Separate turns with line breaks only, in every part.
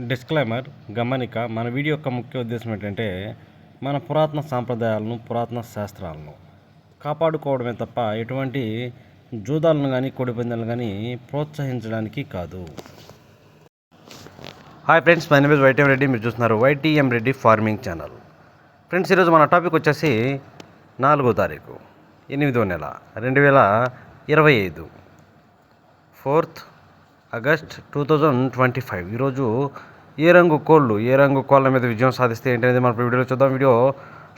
Disclaimer గమనిక మన video యొక్క ముఖ్య ఉద్దేశం ఏంటంటే మన పురాతన సాంప్రదాయాలను పురాతన శాస్త్రాలను కాపాడుకోవడమే తప్ప ఎటువంటి జూదాలను కానీ కోడిపందాలను కానీ ప్రోత్సహించడానికి కాదు. Hi friends, my name is YTM Reddy. మీరు చూస్తున్నారు YTM Reddy farming channel. Friends, ఈరోజు మన టాపిక్ వచ్చేసి 4వ తారీఖు 8వ నెల 2025 4th ఆగస్ట్ 2025. ఈరోజు ఏ రంగు కోళ్ళ మీద విజయం సాధిస్తే ఏంటనేది మన వీడియోలో చూద్దాం. వీడియో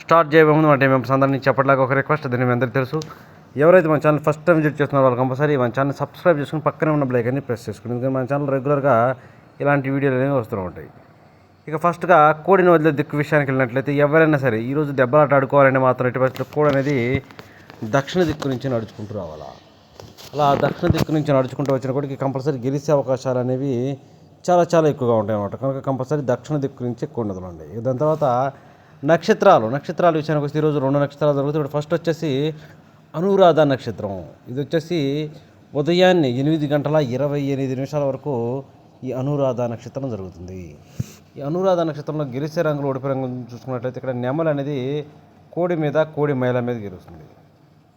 స్టార్ట్ చేయబోయే ముందు మన టీం మెంబర్స్ అందరినీ చెప్పట్లాగా ఒక రిక్వెస్ట్, దీన్ని మీ అందరికీ తెలుసు. ఎవరైతే మన ఛానల్ ఫస్ట్ టైం విజిట్ చేస్తున్నారో వాళ్ళు కంపల్సరీ మన ఛానల్ సబ్స్క్రైబ్ చేసుకుని పక్కనే ఉన్న బెల్ ఐకాన్ని ప్రెస్ చేసుకుని, ఎందుకంటే మన ఛానల్ రెగ్యులర్గా ఇలాంటి వీడియోలు అనేవి వస్తూ ఉంటాయి. ఇక ఫస్ట్గా కోడిని వదిలే దిక్కు విషయానికి వెళ్ళినట్లయితే ఎవరైనా సరే ఈరోజు దెబ్బలాట ఆడుకోవాలంటే మాత్రం ఎట్టి పరిస్థితుల్లో కోడి అనేది దక్షిణ దిక్కు నుంచి నడుచుకుంటూ రావాలా. అలా దక్షిణ దిక్కు నుంచి నడుచుకుంటూ వచ్చిన కోడికి కంపల్సరీ గెలిచే అవకాశాలు అనేవి చాలా ఎక్కువగా ఉంటాయి అన్నమాట. కనుక కంపల్సరీ దక్షిణ దిక్కు నుంచి ఎక్కువ ఉండదులండి. దాని తర్వాత నక్షత్రాల విషయానికి వస్తే ఈరోజు 2 నక్షత్రాలు జరుగుతాయి. ఇప్పుడు ఫస్ట్ వచ్చేసి అనురాధ నక్షత్రం. ఇది వచ్చేసి ఉదయాన్నే 8:28 వరకు ఈ అనురాధ నక్షత్రం జరుగుతుంది. ఈ అనురాధ నక్షత్రంలో గెలిచే రంగులు ఓడిపోయే రంగులు చూసుకున్నట్లయితే ఇక్కడ నెమలి అనేది కోడి మైల మీద గెలుస్తుంది.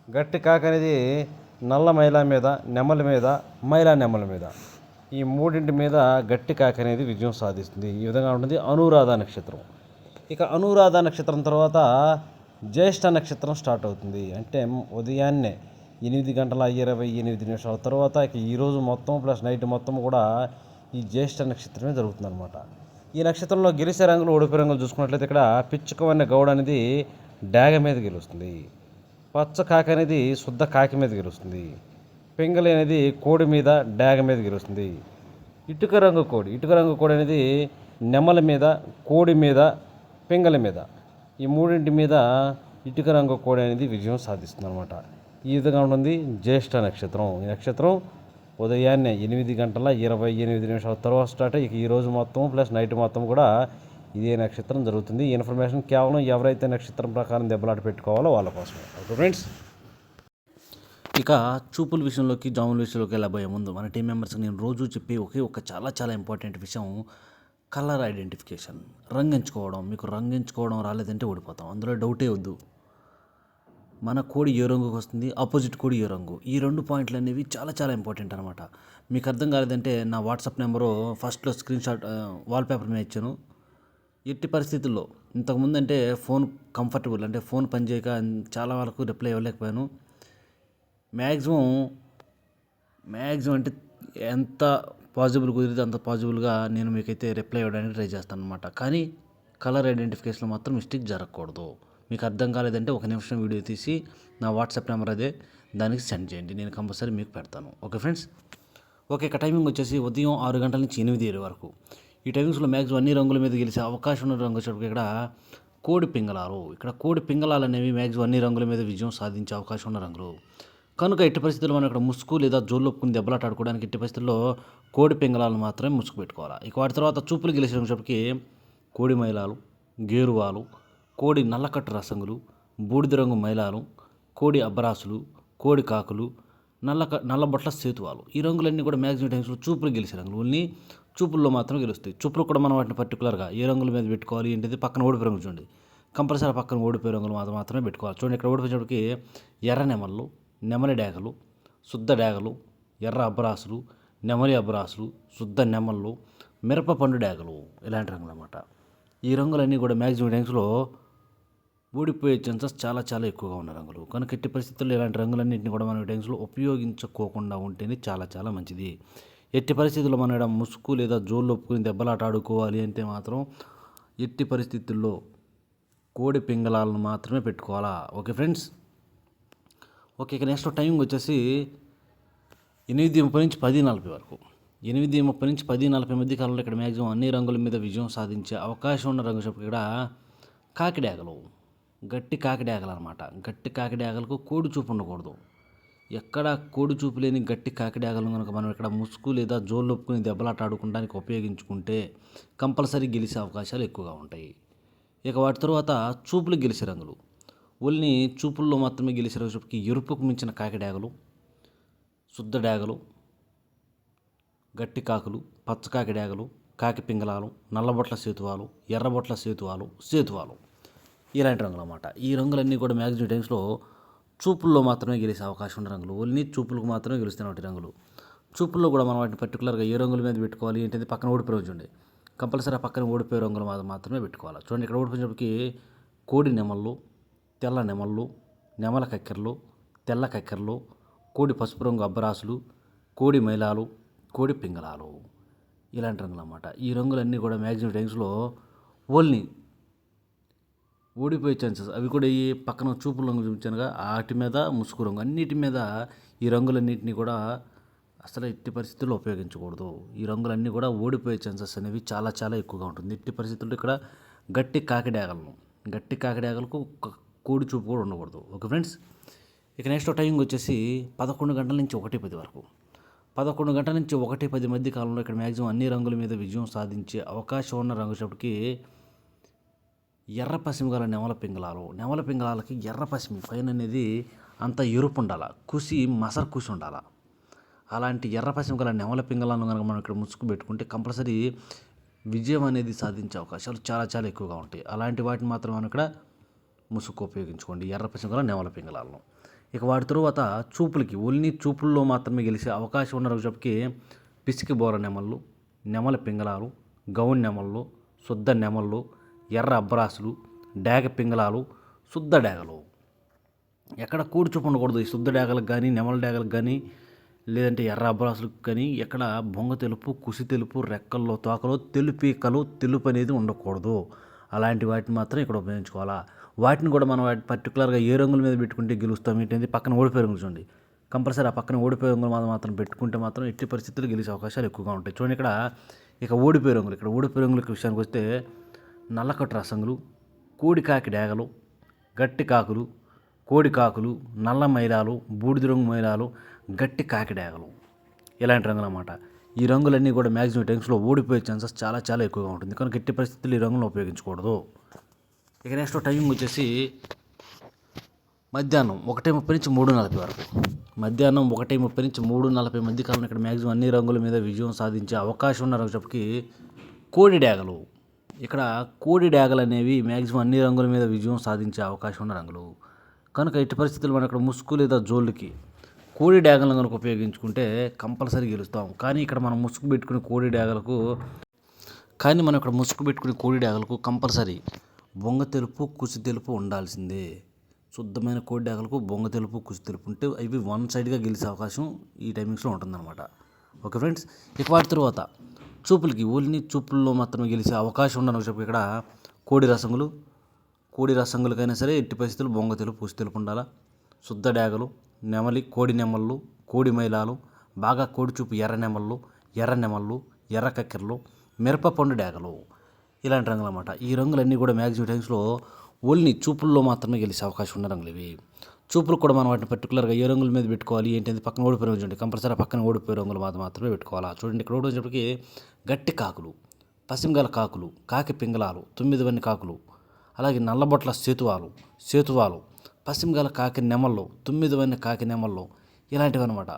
గట్టి కాక అనేది నల్ల మైల మీద, నెమలి మీద, నెమల మీద, ఈ మూడింటి మీద గట్టి కాక అనేది విజయం సాధిస్తుంది. ఈ విధంగా ఉంటుంది అనురాధ నక్షత్రం. ఇక అనురాధ నక్షత్రం తర్వాత జ్యేష్ఠ నక్షత్రం స్టార్ట్ అవుతుంది. అంటే ఉదయాన్నే 8:28 తర్వాత ఇక ఈరోజు మొత్తం ప్లస్ నైట్ మొత్తం కూడా ఈ జ్యేష్ఠ నక్షత్రమే జరుగుతుంది అనమాట. ఈ నక్షత్రంలో గెలిచే రంగులు ఓడిపోయే రంగులు చూసుకున్నట్లయితే ఇక్కడ పిచ్చుకవన్న గౌడ అనేది డాగ మీద గెలుస్తుంది. పచ్చ కాకి అనేది శుద్ధ కాకి మీద గెలుస్తుంది. పెంగలి అనేది కోడి మీద డాగ మీద గెలుస్తుంది. ఇటుక రంగు కోడి అనేది నెమల మీద, కోడి మీద, పెంగలి మీద, ఈ మూడింటి మీద ఇటుక రంగు కోడి అనేది విజయం సాధిస్తుంది అనమాట. ఈ విధంగా ఉంటుంది జ్యేష్ఠ నక్షత్రం. ఈ నక్షత్రం ఉదయాన్నే 8:28 తర్వాత స్టార్ట్ అయ్యి ఈరోజు మొత్తం ప్లస్ నైట్ మొత్తం కూడా ఇదే నక్షత్రం జరుగుతుంది. ఈ ఇన్ఫర్మేషన్ కేవలం ఎవరైతే నక్షత్రం ప్రకారం దెబ్బలాట పెట్టుకోవాలో వాళ్ళ కోసమే. ఓకే ఫ్రెండ్స్, ఇక చూపుల విషయంలోకి జాముల విషయంలోకి వెళ్ళబోయే ముందు మన టీం మెంబర్స్కి నేను రోజు చెప్పే ఒక చాలా ఇంపార్టెంట్ విషయం కలర్ ఐడెంటిఫికేషన్. రంగు ఎంచుకోవడం రాలేదంటే ఓడిపోతాం, అందులో డౌటే వద్దు. మన కోడి ఏ రంగుకి వస్తుంది, ఆపోజిట్ కోడి ఏ రంగు, ఈ 2 పాయింట్లు అనేవి చాలా ఇంపార్టెంట్ అనమాట. మీకు అర్థం కాలేదంటే నా వాట్సాప్ నెంబరు ఫస్ట్లో స్క్రీన్షాట్ వాల్పేపర్ మీద ఇచ్చాను. ఎట్టి పరిస్థితుల్లో ఇంతకుముందు అంటే ఫోన్ కంఫర్టబుల్ అంటే ఫోన్ పనిచేయక చాలా వరకు రిప్లై ఇవ్వలేకపోయాను. మ్యాక్సిమం అంటే ఎంత పాజిబుల్ కుదిరితే అంత పాజిబుల్గా నేను మీకైతే రిప్లై ఇవ్వడానికి ట్రై చేస్తాను అనమాట. కానీ కలర్ ఐడెంటిఫికేషన్లో మాత్రం మిస్టేక్ జరగకూడదు. మీకు అర్థం కాలేదంటే 1 నిమిషం వీడియో తీసి నా వాట్సాప్ నెంబర్ అదే, దానికి సెండ్ చేయండి, నేను కంపల్సరీ మీకు పెడతాను. Okay friends. ఓకే, ఇక టైమింగ్ వచ్చేసి ఉదయం 6 గంటల నుంచి 8 వరకు. ఈ టైమింగ్స్లో మ్యాక్సిమం అన్ని రంగుల మీద గెలిచే అవకాశం ఉన్న రంగు వచ్చేటప్పుడు ఇక్కడ కోడి పింగళాలు అనేవి మ్యాక్సిమం అన్ని రంగుల మీద విజయం సాధించే అవకాశం ఉన్న రంగులు. కనుక ఎట్టి పరిస్థితుల్లో మనం ఇక్కడ ముసుగు లేదా జోళ్ళొప్పుకుని దెబ్బలాట ఆడుకోవడానికి ఎట్టి పరిస్థితుల్లో కోడి పింగళాలు మాత్రమే ముసుగు పెట్టుకోవాలి. ఇక వాటి తర్వాత చూపులు గెలిచే వచ్చేటప్పటికి కోడి మైలాలు, గేరువాలు, కోడి నల్లకట్టు రసంగులు, బూడిద రంగు మైలాలు, కోడి అబ్బరాసులు, కోడి కాకులు, నల్లబొట్ల సేతువాలు, ఈ రంగులన్నీ కూడా మ్యాక్సిమం టైమ్స్లో చూపులు గెలిచే రంగులు. ఓన్లీ చూపుల్లో మాత్రం గెలుస్తాయి. చూపులు కూడా మనం వాటిని పర్టికులర్గా ఏ రంగుల మీద పెట్టుకోవాలి ఏంటిది పక్కన ఓడిపోయే రంగులు చూడండి, కంపల్సరీ పక్కన ఓడిపోయే రంగులు మాత్రమే పెట్టుకోవాలి. చూడండి, ఇక్కడ ఓడిపోయేటప్పటికి ఎర్ర నెమళ్ళు, నెమలి డాగలు, శుద్ధ డాగలు, ఎర్ర అబ్బరాసులు, నెమలి అబ్బరాసులు, శుద్ధ నెమళ్ళు, మిరప పండు డాగలు, ఇలాంటి రంగులు అన్నమాట. ఈ రంగులన్నీ కూడా మ్యాక్సిమం టైమ్స్లో ఓడిపోయే ఛాన్సెస్ చాలా ఎక్కువగా ఉన్న రంగులు. కనుక ఎట్టి పరిస్థితుల్లో ఇలాంటి రంగులన్నింటినీ కూడా మనం టైమ్స్లో ఉపయోగించుకోకుండా ఉంటేనే చాలా మంచిది. ఎట్టి పరిస్థితుల్లో మనం ఇక్కడ ముసుగు లేదా జోళ్ళు ఒప్పుకుని దెబ్బలాట ఆడుకోవాలి అంటే మాత్రం ఎట్టి పరిస్థితుల్లో కోడి పింగళాలను మాత్రమే పెట్టుకోవాలా. Okay friends. ఓకే, ఇక నెక్స్ట్ టైమింగ్ వచ్చేసి 8:30 నుంచి 10:40 వరకు. 8:30 నుంచి 10:40 మధ్య కాలంలో ఇక్కడ మ్యాక్సిమం అన్ని రంగుల మీద విజయం సాధించే అవకాశం ఉన్న రంగు చెప్పి ఇక్కడ కాకిడాగలు, గట్టి కాకిడాగలు అనమాట. గట్టి కాకిడాగలకు కోడి చూపు ఉండకూడదు. ఎక్కడ కోడి చూపు లేని గట్టి కాకిడాగలను కనుక మనం ఇక్కడ ముసుగు లేదా జోళ్ళు ఒప్పుకుని దెబ్బలాట ఆడుకోవడానికి ఉపయోగించుకుంటే కంపల్సరీ గెలిచే అవకాశాలు ఎక్కువగా ఉంటాయి. ఇక వాటి తర్వాత చూపులు గెలిచే రంగులు. ఓన్లీ చూపుల్లో మాత్రమే గెలిచే రంగుకి ఎరుపుకు మించిన కాకిడాగలు, శుద్ధ డాగలు, గట్టి కాకులు, పచ్చ కాకిడాగలు, కాకి పింగళాలు, నల్లబొట్ల సేతువాలు, ఎర్రబొట్ల సేతువాలు ఇలాంటి రంగులు అన్నమాట. ఈ రంగులన్నీ కూడా మ్యాక్సిమం టైమ్స్లో చూపుల్లో మాత్రమే గెలిచే అవకాశం ఉన్న రంగులు. ఓన్లీ చూపులకు మాత్రమే గెలుస్తున్న రంగులు. చూపుల్లో కూడా మనం వాటిని పర్టికులర్గా ఏ రంగుల మీద పెట్టుకోవాలి ఏంటంటే పక్కన ఓడిపోయి చూడండి. కంపల్సరీ ఆ పక్కన ఓడిపోయే రంగులు మాత్రమే పెట్టుకోవాలి. చూడండి ఇక్కడ ఓడిపోయినప్పటికీ కోడి నెమళ్ళు, తెల్ల నెమళ్ళు, నెమల కక్కెరలు, తెల్ల కక్కెరలు, కోడి పసుపు రంగు అబ్బరాసులు, కోడి మైలాలు, కోడి పింగళాలు ఇలాంటి రంగులు అన్నమాట. ఈ రంగులన్నీ కూడా మ్యాక్సిమం టైమ్స్లో ఓన్లీ ఓడిపోయే ఛాన్సెస్ అవి కూడా ఈ పక్కన చూపుల రంగు చూపించానుగా వాటి మీద ముసుగు రంగు అన్నిటి మీద ఈ రంగులన్నింటినీ కూడా అసలు ఎట్టి పరిస్థితుల్లో ఉపయోగించకూడదు. ఈ రంగులన్నీ కూడా ఓడిపోయే ఛాన్సెస్ అనేవి చాలా చాలా ఎక్కువగా ఉంటుంది. ఎట్టి పరిస్థితుల్లో ఇక్కడ గట్టి కాకిడాగలకు కోడి చూపు కూడా ఉండకూడదు. ఓకే ఫ్రెండ్స్, ఇక నెక్స్ట్ టైమింగ్ వచ్చేసి 11 గంటల నుంచి 1:10 వరకు. 11 గంటల నుంచి 1:10 మధ్య కాలంలో ఇక్కడ మ్యాక్సిమం అన్ని రంగుల మీద విజయం సాధించే అవకాశం ఉన్న రంగు చెప్పటికి ఎర్ర పసిమి గల నెమల పింగళాలకి ఎర్ర పసిమి పైన అనేది అంత ఎరుపు ఉండాలి, మసరు కుసి ఉండాలి. అలాంటి ఎర్ర పసిమి గల నెమల పింగళాలను కనుక మనం ఇక్కడ ముసుగు పెట్టుకుంటే కంపల్సరీ విజయం అనేది సాధించే అవకాశాలు చాలా చాలా ఎక్కువగా ఉంటాయి. అలాంటి వాటిని మాత్రం మనం ఇక్కడ ముసుగు ఉపయోగించుకోండి, ఎర్ర పసిమి గల నెమల పింగళాలను. ఇక వాటి తరువాత చూపులకి ఓన్లీ చూపుల్లో మాత్రమే గెలిచే అవకాశం ఉన్న రోజుకి పిసికి బోర నెమళ్ళు, నెమల పింగళాలు, గౌన్ నెమళ్ళు, శుద్ధ నెమళ్ళు, ఎర్ర అబ్బరాసులు, డేగ పింగళాలు, శుద్ధ డేగలు. ఎక్కడ కూడి చూపు ఉండకూడదు. ఈ శుద్ధ డేగలకు కానీ నెమల డేగలకు కానీ లేదంటే ఎర్ర అబ్బరాసులకు కానీ ఎక్కడ బొంగ తెలుపు, కుసి తెలుపు, రెక్కల్లో తోకలో తెలుపు అనేది ఉండకూడదు. అలాంటి వాటిని మాత్రం ఇక్కడ ఉపయోగించుకోవాలా. వాటిని కూడా మనం పర్టికులర్గా ఏ రంగుల మీద పెట్టుకుంటే గెలుస్తాం ఏంటంటే పక్కన ఓడిపోయే రంగులు చూడండి. కంపల్సరీ ఆ పక్కన ఓడిపోయే రంగులు మాత్రం పెట్టుకుంటే మాత్రం ఎట్టి పరిస్థితుల్లో గెలిచే అవకాశాలు ఎక్కువగా ఉంటాయి. చూడండి ఇక్కడ ఓడిపోయే రంగులకి విషయానికి వస్తే నల్లకట్టు రసంగులు, కోడి కాకి డేగలు, గట్టి కాకులు, కోడి కాకులు, నల్ల మైలాలు, బూడిద రంగు మైలాలు, గట్టి కాకి డేగలు ఇలాంటి రంగులు అన్నమాట. ఈ రంగులన్నీ కూడా మ్యాక్సిమం టైమ్స్లో ఓడిపోయే ఛాన్సెస్ చాలా చాలా ఎక్కువగా ఉంటుంది. కనుక ఎట్టి పరిస్థితుల్లో ఈ రంగులను ఉపయోగించకూడదు. ఇక నెక్స్ట్ టైమింగ్ వచ్చేసి మధ్యాహ్నం 1:30 నుంచి 3:40 వరకు. మధ్యాహ్నం 1:30 నుంచి 3:40 మధ్య కాలంలో ఇక్కడ మ్యాక్సిమం అన్ని రంగుల మీద విజయం సాధించే అవకాశం ఉన్న రంగుకి కోడి డేగలు. ఇక్కడ కోడి డేగలు అనేవి మ్యాక్సిమం అన్ని రంగుల మీద విజయం సాధించే అవకాశం ఉన్న రంగులు. కనుక ఎట్టి పరిస్థితుల్లో మనం ఇక్కడ ముసుగు లేదా జోళ్ళకి కోడి డేగలను కనుక ఉపయోగించుకుంటే కంపల్సరీ గెలుస్తాం. కానీ ఇక్కడ మనం ముసుగు పెట్టుకునే కోడి డేగలకు కంపల్సరీ బొంగ తెలుపు, కుసి తెలుపు ఉండాల్సిందే. శుద్ధమైన కోడి డేగలకు బొంగ తెలుపు, కుసి తెలుపు ఉంటే ఇవి వన్ సైడ్గా గెలిచే అవకాశం ఈ టైమింగ్స్లో ఉంటుందన్నమాట. ఓకే ఫ్రెండ్స్, ఇక వాటి తర్వాత చూపులకి ఓన్లీ చూపుల్లో మాత్రమే గెలిచే అవకాశం ఉండను చెప్పి ఇక్కడ కోడి రసంగులకైనా సరే ఎట్టి పరిస్థితులు బొంగ తెలుపు, కుసి తెలుపు ఉండాలా. శుద్ధ డేగలు, కోడి నెమళ్ళు, కోడి మైలాలు, బాగా కోడి చూపు ఎర్ర నెమళ్ళు, ఎర్ర కక్కెరలు, మిరప పండు డేగలు ఇలాంటి రంగులు అన్నమాట. ఈ రంగులన్నీ కూడా మ్యాక్సిమం టైమ్స్లో ఓన్లీ చూపుల్లో మాత్రమే గెలిచే అవకాశం ఉన్న రంగులు ఇవి. చూపులకు కూడా మనం వాటిని పర్టికులర్గా ఏ రంగుల మీద పెట్టుకోవాలి ఏంటంటే పక్కన ఓడిపోయే రంగులు చూడండి. కంపల్సరీ పక్కన ఓడిపోయే రంగులు మాత్రమే పెట్టుకోవాలి. చూడండి ఇక్కడ ఓడిపోయేటప్పటికి గట్టి కాకులు, పసిమిగల కాకులు, కాకి పింగళాలు, 9 వన్ని కాకులు, అలాగే నల్లబొట్ల సేతువాలు, పసిమిగల కాకి నెమళ్ళు, 9 వన్ని కాకి నెమళ్ళు ఇలాంటివి అనమాట.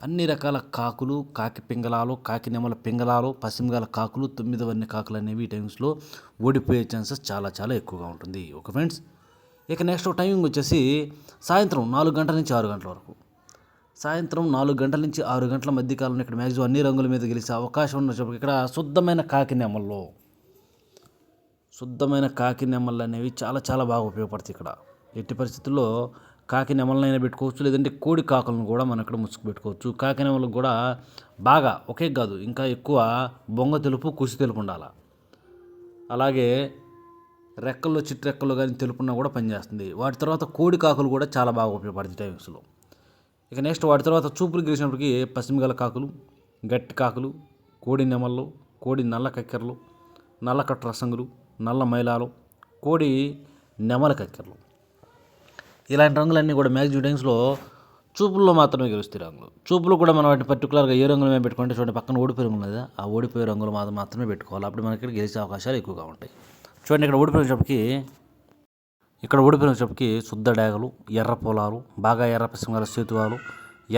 అన్ని రకాల కాకులు, కాకి పింగళాలు, కాకి నెమల పింగళాలు, పసిమిగల కాకులు, 9 వన్ని కాకులు అనేవి ఈ టైమ్స్లో ఓడిపోయే ఛాన్సెస్ చాలా చాలా ఎక్కువగా ఉంటుంది. ఓకే ఫ్రెండ్స్, ఇక నెక్స్ట్ టైమింగ్ వచ్చేసి సాయంత్రం 4 గంటల నుంచి 6 గంటల వరకు. సాయంత్రం 4 గంటల నుంచి 6 గంటల మధ్య కాలంలో ఇక్కడ మ్యాక్సిమం అన్ని రంగుల మీద గెలిచే అవకాశం ఉన్న ఇక్కడ శుద్ధమైన కాకి నెమళ్ళు అనేవి చాలా చాలా బాగా ఉపయోగపడతాయి. ఇక్కడ ఎట్టి పరిస్థితుల్లో కాకి నెమలనైనా పెట్టుకోవచ్చు, లేదంటే కోడి కాకులను కూడా మనం ఇక్కడ ముసుగు పెట్టుకోవచ్చు. కాకి నెమలకు కూడా బాగా ఒకే కాదు ఇంకా ఎక్కువ బొంగ తెలుపు, కుసి తెలుపు ఉండాలి. అలాగే రెక్కల్లో చిట్రెక్కల్లో కానీ తెలుపున్నా కూడా పనిచేస్తుంది. వాటి తర్వాత కోడి కాకులు కూడా చాలా బాగా ఉపయోగపడుతుంది టైమ్స్లో. ఇక నెక్స్ట్ వాటి తర్వాత చూపులు గెలిచినప్పటికీ పసిమిగల కాకులు, గట్టి కాకులు, కోడి నెమళ్ళు, కోడి నల్ల కక్కెరలు, నల్లకట్టు రసంగులు, నల్ల మైలాలు, కోడి నెమల కక్కెరలు ఇలాంటి రంగులన్నీ కూడా మ్యాక్సిమం టైమ్స్లో చూపుల్లో మాత్రమే గెలుస్తాయి రంగులు. చూపులు కూడా మనం వాటిని పర్టికులర్గా ఏ రంగుల మీద పెట్టుకుంటే చూడండి పక్కన ఓడిపోయే రంగులు లేదా ఆ ఓడిపోయే రంగులు మాత్రమే పెట్టుకోవాలి. అప్పుడు మనకి ఇక్కడ గెలిచే అవకాశాలు ఎక్కువగా ఉంటాయి. చూడండి ఇక్కడ ఓడిపోయినప్పటికీ శుద్ధ డేగలు, ఎర్ర పొలాలు, బాగా ఎర్ర పసిమిగల సేతువాలు,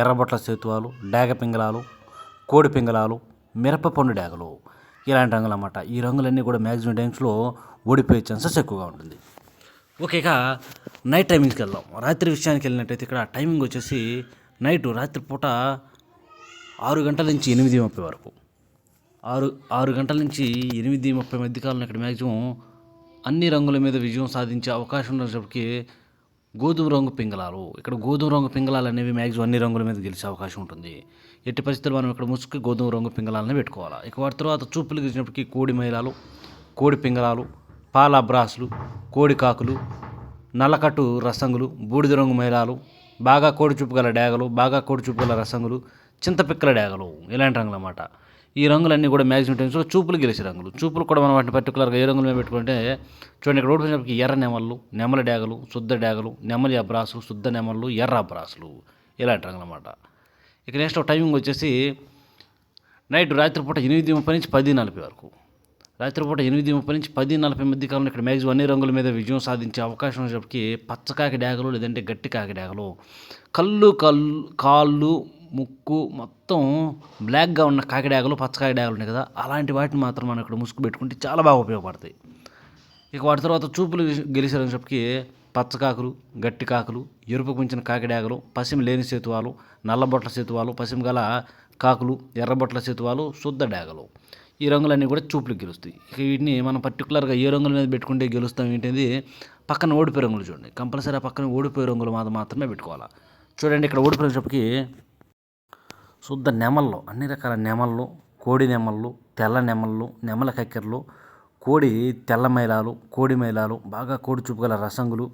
ఎర్రబొట్ల సేతువాలు, డేగ పింగళాలు, కోడి పింగళాలు, మిరప పండు డేగలు ఇలాంటి రంగులు అన్నమాట. ఈ రంగులన్నీ కూడా మ్యాక్సిమం టైమ్స్లో ఓడిపోయే ఛాన్సెస్ ఎక్కువగా ఉంటుంది. ఓకే, ఇక నైట్ టైమింగ్స్కి వెళ్దాం. రాత్రి విషయానికి వెళ్ళినట్టయితే ఇక్కడ టైమింగ్ వచ్చేసి రాత్రిపూట 6 గంటల నుంచి 8:30 వరకు, 6 గంటల నుంచి 8:30 మధ్య కాలంలో ఇక్కడ మ్యాక్సిమం అన్ని రంగుల మీద విజయం సాధించే అవకాశం ఉన్నప్పటికీ గోధుమ రంగు పింగళాలు, ఇక్కడ గోధుమ రంగు పింగళాలు అనేవి మ్యాక్సిమం అన్ని రంగుల మీద గెలిచే అవకాశం ఉంటుంది. ఎట్టి పరిస్థితుల్లో మనం ఇక్కడ ముసుగుకి గోధుమ రంగు పింగళాలని పెట్టుకోవాలి. ఇక వాటి తర్వాత చూపులు గెలిచినప్పటికీ కోడి మైలాలు, కోడి పింగళాలు, పాల అబ్రాసులు, కోడి కాకులు, నల్లకట్టు రసంగులు, బూడిద రంగు మైలాలు, బాగా కోడి చూపు గల డేగలు, బాగా కోడి చూపు గల రసంగులు, చింతపిక్కల డేగలు, ఇలాంటి రంగులు అన్నమాట. ఈ రంగులన్నీ కూడా మ్యాక్సిమం టైమ్స్లో చూపులు గెలిచే రంగులు. చూపులు కూడా మనం వాటిని పర్టికులర్గా ఏ రంగుల మీద పెట్టుకుంటే చూడండి, ఇక్కడ ఓడిపోయినప్పటికీ ఎర్ర నెమళ్ళు, నెమల డేగలు, శుద్ధ డేగలు, నెమలి అబ్రాసులు, శుద్ధ నెమళ్ళు, ఎర్ర అబ్రాసులు, ఇలాంటి రంగులు అన్నమాట. ఇక నెక్స్ట్ టైమింగ్ వచ్చేసి రాత్రిపూట 8:30 నుంచి 10:40 వరకు, రాత్రిపూట 8:30 నుంచి 10:40 మధ్య కాలంలో ఇక్కడ మ్యాక్సిమం అన్ని రంగుల మీద విజయం సాధించే అవకాశం ఉన్నప్పటికీ పచ్చకాకి డేగలు లేదంటే గట్టి కాకి డేగలు, కాళ్ళు ముక్కు మొత్తం బ్లాక్గా ఉన్న కాకి డేగలు, పచ్చకాకి డేగలు ఉన్నాయి కదా, అలాంటి వాటిని మాత్రం మనం ఇక్కడ ముసుగు పెట్టుకుంటే చాలా బాగా ఉపయోగపడతాయి. ఇక వాటి తర్వాత చూపులు గెలిచేటప్పటికి పచ్చకాకులు, గట్టి కాకులు, ఎరుపు పెంచిన కాకిడాగలు, పసిమి లేని సేతువాలు, నల్లబొట్ల సేతువాలు, పసిమి గల కాకులు, ఎర్రబొట్ల సేతువాలు, శుద్ధ డేగలు, ఈ రంగులన్నీ కూడా చూపులకు గెలుస్తాయి. ఇక వీటిని మనం పర్టికులర్గా ఏ రంగుల మీద పెట్టుకుంటే గెలుస్తాం ఏంటిది, పక్కన ఓడిపోయే రంగులు చూడండి, కంపల్సరీ ఆ పక్కన ఓడిపోయే రంగులు మాత్రమే పెట్టుకోవాలి. చూడండి, ఇక్కడ ఓడిపోయేటప్పటికి శుద్ధ నెమళ్ళు, అన్ని రకాల నెమళ్ళు, కోడి నెమళ్ళు, తెల్ల నెమళ్ళు, నెమల కక్కెరలు, కోడి తెల్ల మైలాలు, కోడి మైలాలు, బాగా కోడి చూపు గల రసంగులు,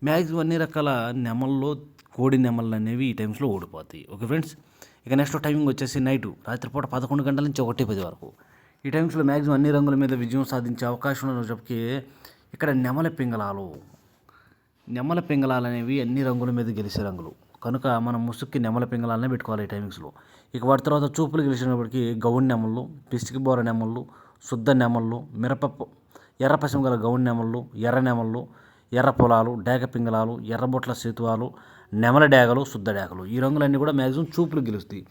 మ్యాక్సిమం అన్ని రకాల నెమళ్ళు, కోడి నెమళ్ళు అనేవి ఈ టైమ్స్లో ఓడిపోతాయి. ఓకే ఫ్రెండ్స్, ఇక నెక్స్ట్ టైమింగ్ వచ్చేసి రాత్రిపూట 11 గంటల నుంచి 1:10 వరకు, ఈ టైమ్స్లో మ్యాక్సిమం అన్ని రంగుల మీద విజయం సాధించే అవకాశం ఉన్నప్పటికీ ఇక్కడ నెమల పింగళాలు అనేవి అన్ని రంగుల మీద గెలిచే రంగులు కనుక మనం ముసుక్కి నెమల పింగళాలనే పెట్టుకోవాలి ఈ టైమింగ్స్లో. ఇక వాటి తర్వాత చూపులు గెలిచినప్పటికీ గౌన్ నెమళ్ళు, పిసికి బోర నెమళ్ళు, శుద్ధ నెమళ్ళు, ఎర్ర పసిమ గల గౌన్ నెమళ్ళు, ఎర్ర నెమళ్ళు, ఎర్ర పొలాలు, డేగ పింగళాలు, ఎర్రబొట్ల సేతువాలు, నెమల డేగలు, శుద్ధ డేగలు, ఈ రంగులన్నీ కూడా మ్యాక్సిమం చూపులు గెలుస్తాయి.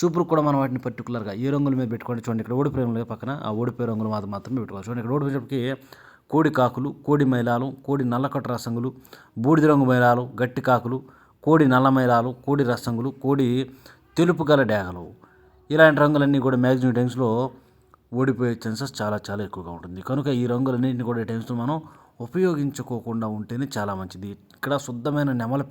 చూపులు కూడా మనం వాటిని పర్టికులర్గా ఏ రంగుల మీద పెట్టుకోండి. చూడండి, ఇక్కడ ఓడిపోయే రంగులు పక్కన ఆ ఓడిపోయే రంగులు మాత్రమే పెట్టుకోవాలి. చూడండి, ఇక్కడ ఓడిపోయేటప్పటికి కోడి కాకులు, కోడి మైలాలు, కోడి నల్లకట్టు రసంగులు, బూడిద రంగు మైలాలు, గట్టి కాకులు, కోడి నల్ల మైలాలు, కోడి రసంగులు, కోడి తెలుపు గల డేగలు, ఇలాంటి రంగులన్నీ కూడా మ్యాక్సిమం టైమ్స్లో ఓడిపోయే ఛాన్సెస్ చాలా చాలా ఎక్కువగా ఉంటుంది. కనుక ఈ రంగులన్నింటినీ కూడా ఈ టైమ్స్లో మనం ఉపయోగించుకోకుండా ఉంటేనే చాలా మంచిది. ఇక్కడ శుద్ధమైన నెమల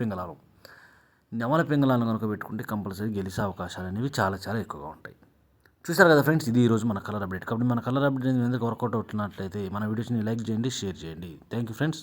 పింగళాలను కనుక పెట్టుకుంటే కంపల్సరీ గెలిచే అవకాశాలు అనేవి చాలా చాలా ఎక్కువగా ఉంటాయి. చూసారు కదా ఫ్రెండ్స్, ఇది ఈరోజు మన కలర్ అప్డేట్. కాబట్టి మన కలర్ అప్డేట్ ఎందుకు వర్కౌట్ అవుతున్నట్లయితే మన వీడియోస్ని లైక్ చేయండి, షేర్ చేయండి. Thank you friends.